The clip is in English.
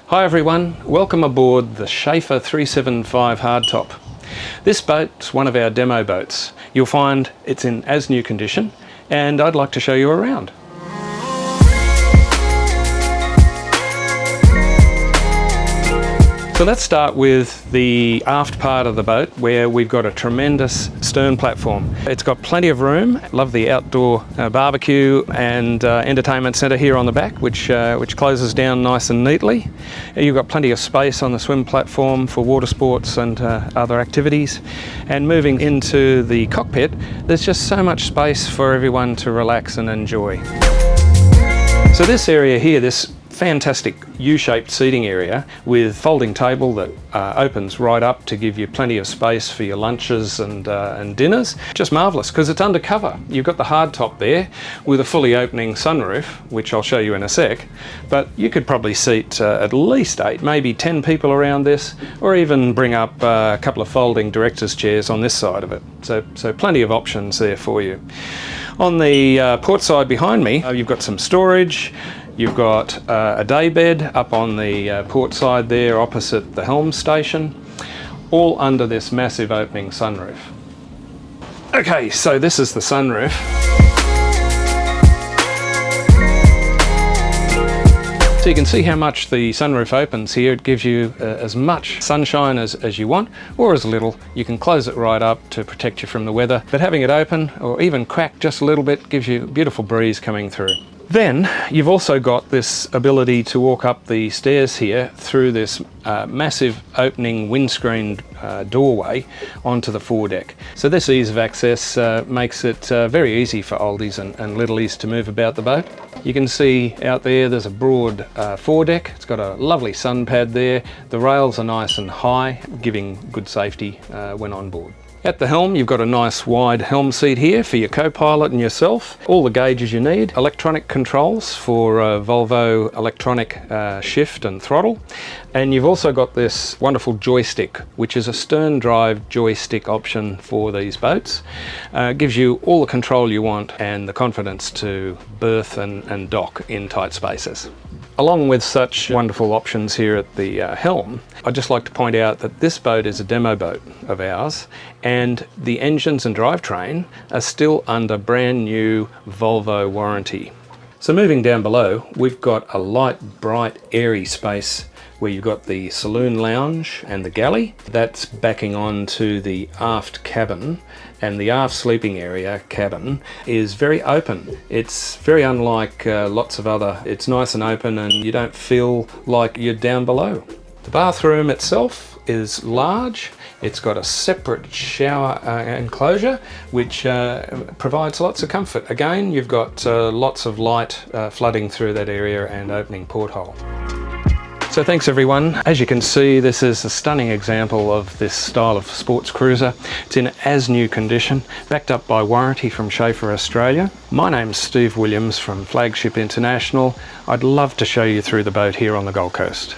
Hi everyone, welcome aboard the Schaefer 375 hardtop. This boat's one of our demo boats. You'll find it's in as new condition and I'd like to show you around. So let's start with the aft part of the boat where we've got a tremendous stern platform. It's got plenty of room. Love the outdoor barbecue and entertainment centre here on the back, which closes down nice and neatly. You've got plenty of space on the swim platform for water sports and other activities. And moving into the cockpit, there's just so much space for everyone to relax and enjoy. So this area here, this fantastic U-shaped seating area with folding table that opens right up to give you plenty of space for your lunches and dinners. Just marvellous because it's undercover. You've got the hardtop there with a fully opening sunroof, which I'll show you in a sec, but you could probably seat at least 8, maybe 10 people around this, or even bring up a couple of folding director's chairs on this side of it. So plenty of options there for you. On the port side behind me, you've got some storage. You've got a day bed up on the port side there opposite the helm station, all under this massive opening sunroof. Okay, so this is the sunroof. So you can see how much the sunroof opens here. It gives you as much sunshine as you want, or as little. You can close it right up to protect you from the weather, but having it open or even cracked just a little bit gives you a beautiful breeze coming through. Then you've also got this ability to walk up the stairs here through this massive opening windscreen doorway onto the foredeck. So this ease of access makes it very easy for oldies and littlies to move about the boat. You can see out there's a broad foredeck. It's got a lovely sun pad there. The rails are nice and high, giving good safety when on board. At the helm, you've got a nice wide helm seat here for your co-pilot and yourself. All the gauges you need, electronic controls for Volvo electronic shift and throttle. And you've also got this wonderful joystick, which is a stern drive joystick option for these boats. Gives you all the control you want and the confidence to berth and dock in tight spaces. Along with such wonderful options here at the helm, I'd just like to point out that this boat is a demo boat of ours, and the engines and drivetrain are still under brand new Volvo warranty. So moving down below, we've got a light, bright, airy space where you've got the saloon lounge and the galley. That's backing on to the aft cabin, and the aft sleeping area cabin is very open. It's very unlike lots of other. It's nice and open and you don't feel like you're down below. The bathroom itself is large. It's got a separate shower enclosure which provides lots of comfort. Again, you've got lots of light flooding through that area and opening porthole. So thanks everyone. As you can see, this is a stunning example of this style of sports cruiser. It's in as new condition, backed up by warranty from Schaefer Australia. My name's Steve Williams from Flagship International. I'd love to show you through the boat here on the Gold Coast.